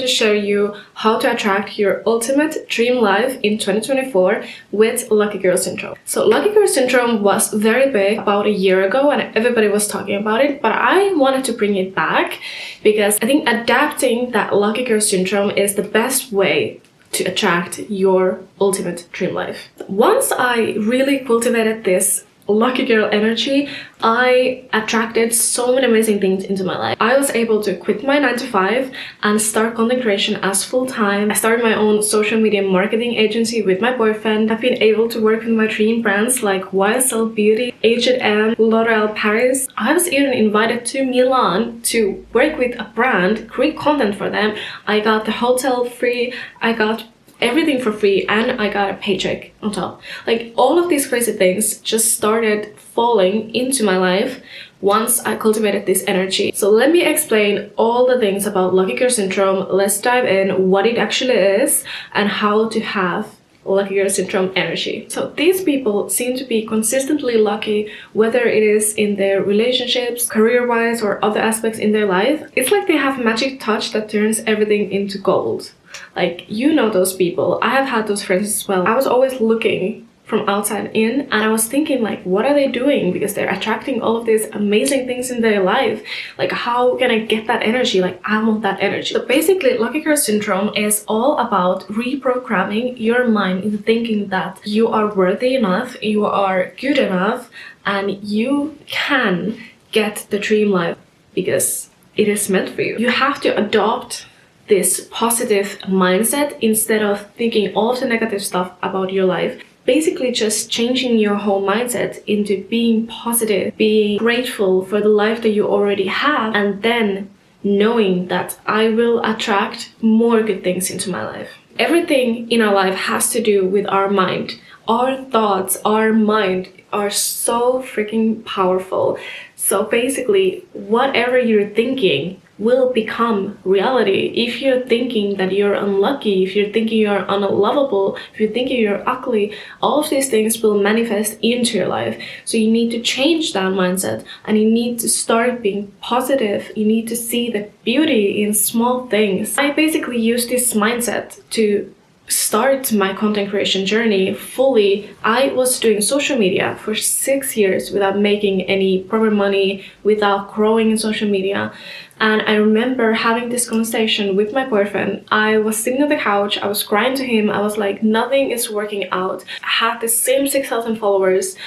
to show you how to attract your ultimate dream life in 2024 with Lucky Girl Syndrome. So Lucky Girl Syndrome was very big about a year ago and everybody was talking about it, but I wanted to bring it back because I think adapting that Lucky Girl Syndrome is the best way to attract your ultimate dream life. Once I really cultivated this Lucky Girl energy, I attracted so many amazing things into my life. I was able to quit my 9 to 5 and start content creation as full-time. I started my own social media marketing agency with my boyfriend. I've been able to work with my dream brands like YSL Beauty, H&M, L'Oreal Paris. I was even invited to Milan to work with a brand, create content for them. I got the hotel free, I got everything for free, and I got a paycheck on top. Like, all of these crazy things just started falling into my life once I cultivated this energy. So let me explain all the things about Lucky Girl Syndrome. Let's dive in what it actually is and how to have Lucky Girl Syndrome energy. So these people seem to be consistently lucky, whether it is in their relationships, career-wise, or other aspects in their life. It's like they have a magic touch that turns everything into gold. Like, you know those people. I have had those friends as well. I was always looking from outside in and I was thinking, like, what are they doing? Because they're attracting all of these amazing things in their life. Like, how can I get that energy? Like, I want that energy. So basically, Lucky Girl Syndrome is all about reprogramming your mind into thinking that you are worthy enough, you are good enough, and you can get the dream life because it is meant for you. You have to adopt this positive mindset instead of thinking all of the negative stuff about your life. Basically just changing your whole mindset into being positive, being grateful for the life that you already have, and then knowing that I will attract more good things into my life. Everything in our life has to do with our mind. Our thoughts, our mind are so freaking powerful. So basically, whatever you're thinking will become reality. If you're thinking that you're unlucky, if you're thinking you're unlovable, if you're thinking you're ugly, all of these things will manifest into your life. So you need to change that mindset and you need to start being positive. You need to see the beauty in small things. I basically use this mindset to start my content creation journey fully. I was doing social media for 6 years without making any proper money, without growing in social media. And I remember having this conversation with my boyfriend. I was sitting on the couch, I was crying to him, I was like, nothing is working out. I had the same 6,000 followers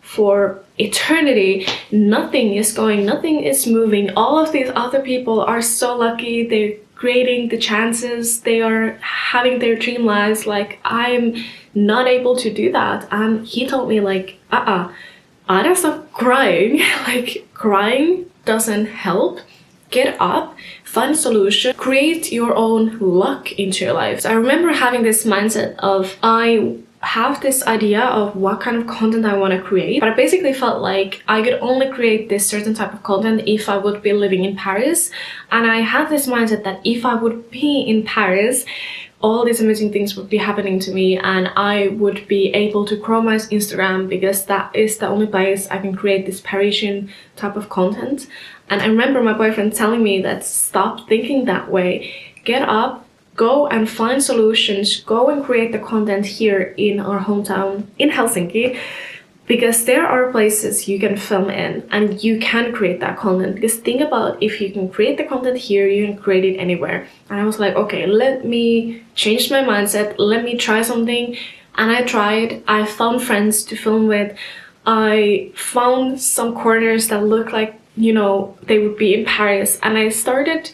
for eternity. Nothing is going, nothing is moving. All of these other people are so lucky, they're creating the chances, they are having their dream lives. Like, I'm not able to do that. And he told me, like, Ada, stop crying. Like, crying doesn't help. Get up, find a solution, create your own luck into your life. So I remember having this mindset of, I have this idea of what kind of content I want to create, but I basically felt like I could only create this certain type of content if I would be living in Paris. And I had this mindset that if I would be in Paris, all these amazing things would be happening to me and I would be able to grow my Instagram because that is the only place I can create this Parisian type of content. And I remember my boyfriend telling me that stop thinking that way. Get up, go and find solutions, go and create the content here in our hometown in Helsinki, because there are places you can film in and you can create that content. Because think about, if you can create the content here, you can create it anywhere. And I was like, okay, let me change my mindset, let me try something. And I tried. I found friends to film with. I found some corners that look like, you know, they would be in Paris. And I started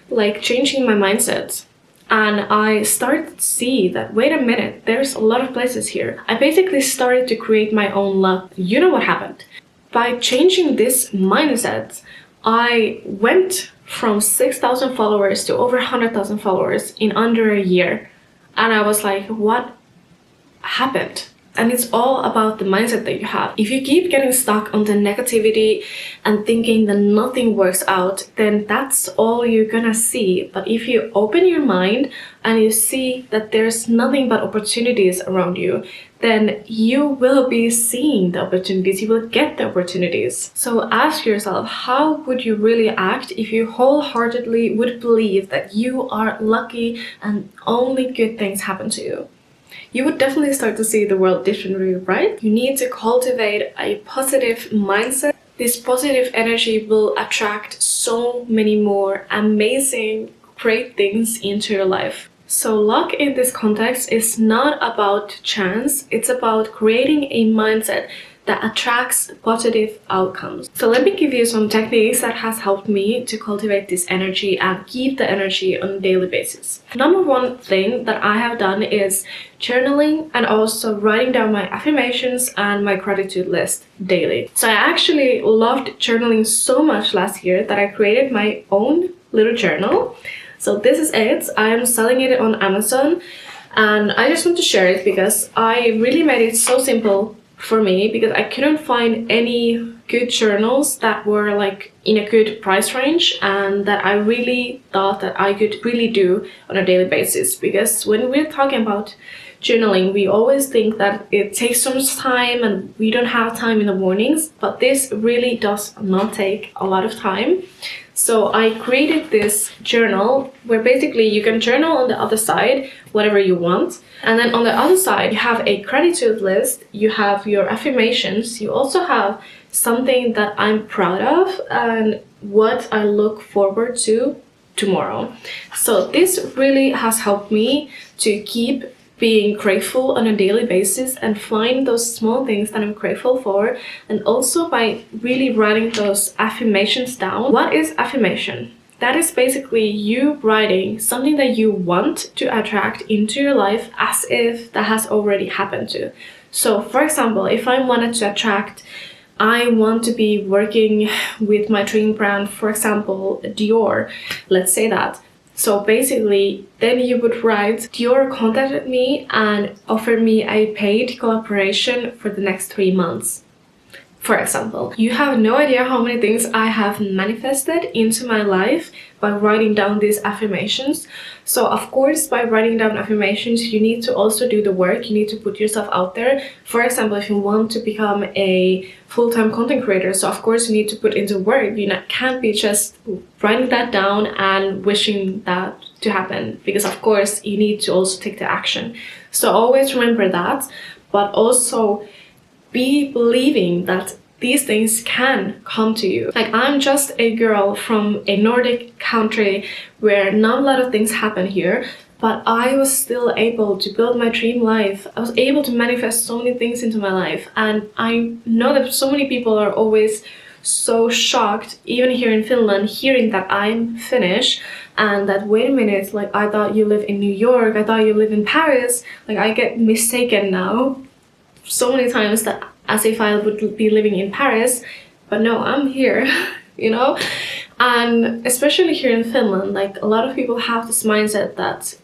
like changing my mindset. And I started to see that, wait a minute, there's a lot of places here. I basically started to create my own luck. You know what happened? By changing this mindset, I went from 6,000 followers to over 100,000 followers in under a year. And I was like, what happened? And it's all about the mindset that you have. If you keep getting stuck on the negativity and thinking that nothing works out, then that's all you're gonna see. But if you open your mind and you see that there's nothing but opportunities around you, then you will be seeing the opportunities, you will get the opportunities. So ask yourself, how would you really act if you wholeheartedly would believe that you are lucky and only good things happen to you? You would definitely start to see the world differently, right? You need to cultivate a positive mindset. This positive energy will attract so many more amazing, great things into your life. So luck in this context is not about chance, it's about creating a mindset that attracts positive outcomes. So let me give you some techniques that has helped me to cultivate this energy and keep the energy on a daily basis. Number one thing that I have done is journaling and also writing down my affirmations and my gratitude list daily. So I actually loved journaling so much last year that I created my own little journal. So this is it. I am selling it on Amazon and I just want to share it because I really made it so simple for me, because I couldn't find any good journals that were like in a good price range and that I really thought that I could really do on a daily basis. Because when we're talking about journaling, we always think that it takes so much time and we don't have time in the mornings, but this really does not take a lot of time. So I created this journal where basically you can journal on the other side whatever you want, and then on the other side you have a gratitude list, you have your affirmations, you also have something that I'm proud of and what I look forward to tomorrow. So this really has helped me to keep being grateful on a daily basis and find those small things that I'm grateful for, and also by really writing those affirmations down. What is affirmation? That is basically you writing something that you want to attract into your life as if that has already happened to. So for example, if I wanted to attract, I want to be working with my dream brand, for example, Dior, let's say that. So basically, then you would write, Dior contacted me and offered me a paid collaboration for the next 3 months. For example, you have no idea how many things I have manifested into my life by writing down these affirmations. So of course, by writing down affirmations, you need to also do the work. You need to put yourself out there. For example, if you want to become a full-time content creator, so of course you need to put into work. You can't be just writing that down and wishing that to happen, because of course you need to also take the action. So always remember that, but also be believing that these things can come to you. Like, I'm just a girl from a Nordic country where not a lot of things happen here, but I was still able to build my dream life. I was able to manifest so many things into my life, and I know that so many people are always so shocked, even here in Finland, hearing that I'm Finnish and that, wait a minute, like, I thought you live in New York, I thought you live in Paris. Like, I get mistaken now so many times that as if I would be living in Paris, but no, I'm here, you know? And especially here in Finland, like, a lot of people have this mindset that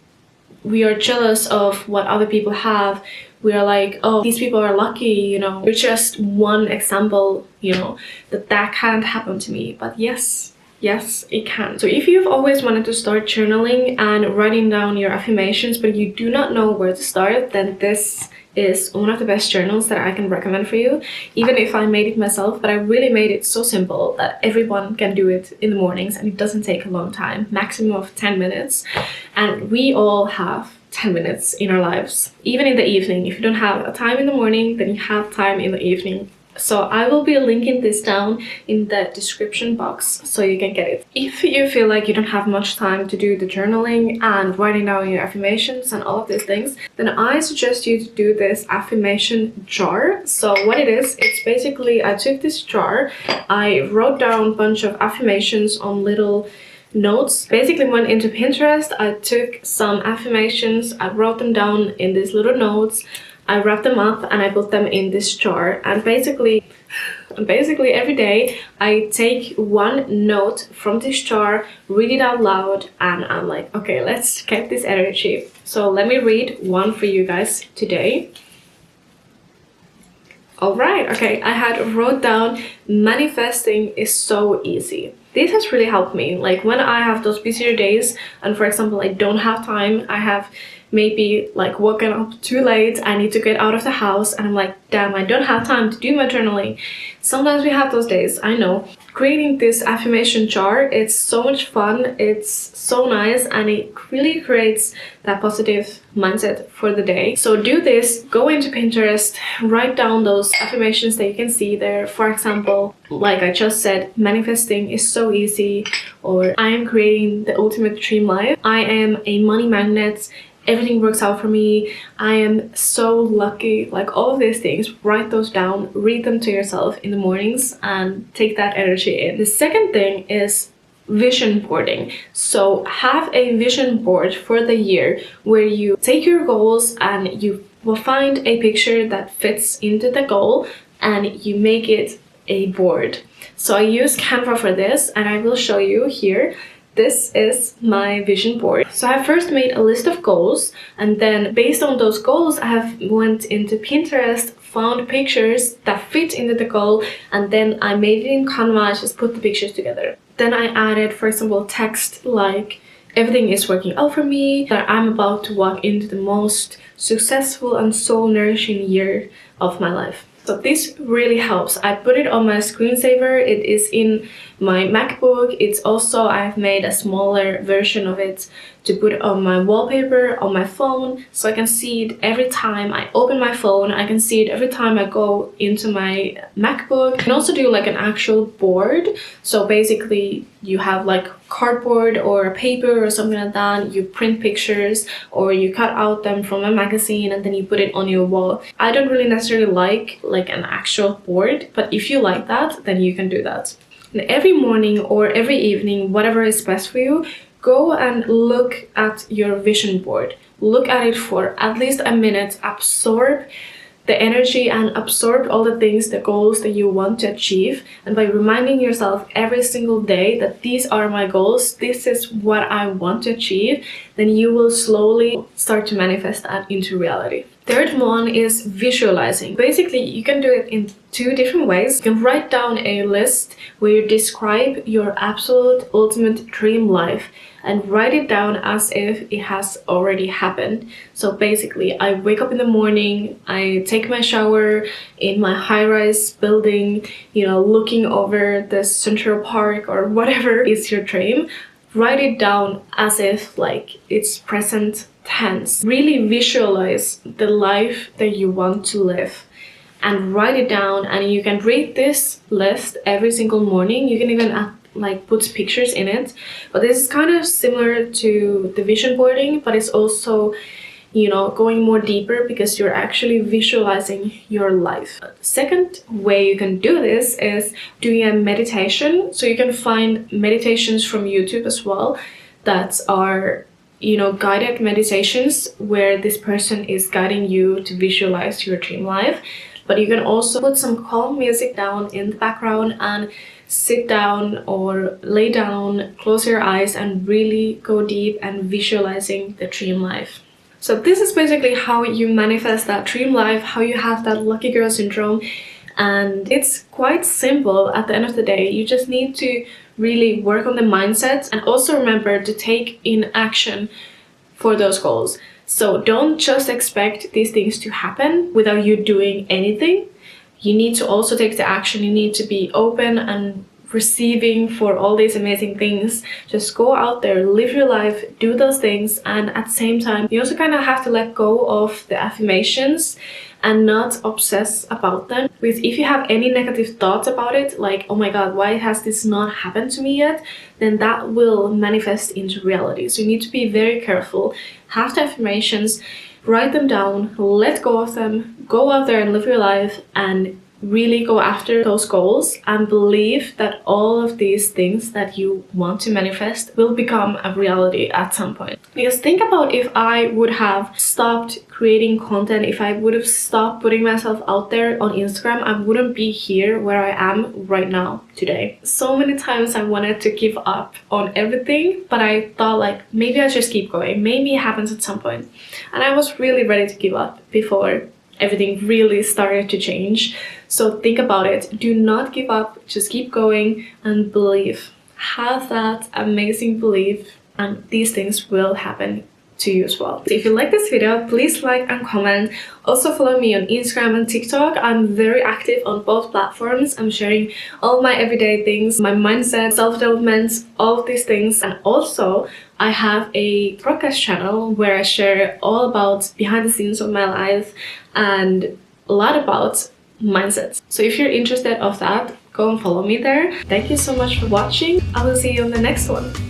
we are jealous of what other people have. We are like, oh, these people are lucky, you know? You're just one example, you know, that can't happen to me. But yes, it can. So if you've always wanted to start journaling and writing down your affirmations, but you do not know where to start, then this is one of the best journals that I can recommend for you, even if I made it myself. But I really made it so simple that everyone can do it in the mornings, and it doesn't take a long time, maximum of 10 minutes. And we all have 10 minutes in our lives, even in the evening. If you don't have a time in the morning, then you have time in the evening. So I will be linking this down in the description box so you can get it. If you feel like you don't have much time to do the journaling and writing down your affirmations and all of these things, then I suggest you to do this affirmation jar. So what it is, it's basically, I took this jar, I wrote down a bunch of affirmations on little notes. Basically went into Pinterest, I took some affirmations, I wrote them down in these little notes, I wrapped them up and I put them in this jar. And basically every day I take one note from this jar, read it out loud, and I'm like, okay, let's get this energy. So let me read one for you guys today. Alright, okay, I had wrote down manifesting is so easy. This has really helped me. Like when I have those busier days and for example I don't have time, I have maybe like woken up too late, I need to get out of the house and I'm like, damn, I don't have time to do my journaling. Sometimes we have those days, I know. Creating this affirmation chart, it's so much fun, it's so nice, and it really creates that positive mindset for the day. So do this, go into Pinterest, write down those affirmations that you can see there. For example, like I just said, manifesting is so easy, or I am creating the ultimate dream life, I am a money magnet, everything works out for me, I am so lucky, like all of these things. Write those down, read them to yourself in the mornings and take that energy in. The second thing is vision boarding. So have a vision board for the year where you take your goals and you will find a picture that fits into the goal and you make it a board. So I use Canva for this and I will show you here. This is my vision board. So I first made a list of goals and then based on those goals I have went into Pinterest, found pictures that fit into the goal, and then I made it in Canva, just put the pictures together. Then I added, for example, text like everything is working out for me, that I'm about to walk into the most successful and soul-nourishing year of my life. So this really helps. I put it on my screensaver. It is in my MacBook. It's also, I've made a smaller version of it to put on my wallpaper on my phone, so I can see it every time I open my phone. I can see it every time I go into my MacBook. You can also do like an actual board. So basically you have like cardboard or a paper or something like that. You print pictures or you cut out them from a magazine and then you put it on your wall. I don't really necessarily like an actual board, but if you like that, then you can do that. And every morning or every evening, whatever is best for you, go and look at your vision board. Look at it for at least a minute, absorb the energy and absorb all the things, the goals that you want to achieve. And by reminding yourself every single day that these are my goals, this is what I want to achieve, then you will slowly start to manifest that into reality. Third one is visualizing. Basically, you can do it in two different ways. You can write down a list where you describe your absolute ultimate dream life and write it down as if it has already happened. So basically, I wake up in the morning, I take my shower in my high-rise building, looking over the Central Park or whatever is your dream. Write it down as if like it's present tense. Really visualize the life that you want to live and write it down, and you can read this list every single morning. You can even put pictures in it, but this is kind of similar to the vision boarding, but it's also going more deeper because you're actually visualizing your life. The second way you can do this is doing a meditation. So you can find meditations from YouTube as well that are guided meditations where this person is guiding you to visualize your dream life. But you can also put some calm music down in the background and sit down or lay down, close your eyes and really go deep and visualizing the dream life. So this is basically how you manifest that dream life, how you have that lucky girl syndrome. And it's quite simple at the end of the day. You just need to really work on the mindset and also remember to take in action for those goals. So don't just expect these things to happen without you doing anything. You need to also take the action. You need to be open and receiving for all these amazing things. Just go out there, live your life, do those things, and at the same time you also kind of have to let go of the affirmations and not obsess about them. Because if you have any negative thoughts about it, like, oh my god, why has this not happened to me yet, then that will manifest into reality. So you need to be very careful. Have the affirmations, write them down, let go of them, go out there and live your life and really go after those goals and believe that all of these things that you want to manifest will become a reality at some point. Because think about if I would have stopped creating content, if I would have stopped putting myself out there on Instagram, I wouldn't be here where I am right now today. So many times I wanted to give up on everything, but I thought like maybe I just keep going, maybe it happens at some point. And I was really ready to give up before everything really started to change. So think about it. Do not give up. Just keep going and believe. Have that amazing belief, and these things will happen to you as well. If you like this video, please like and comment. Also follow me on Instagram and TikTok. I'm very active on both platforms. I'm sharing all my everyday things, my mindset, self-development, all of these things. And also I have a podcast channel where I share all about behind the scenes of my life and a lot about mindsets. So if you're interested of that, go and follow me there. Thank you so much for watching. I will see you on the next one.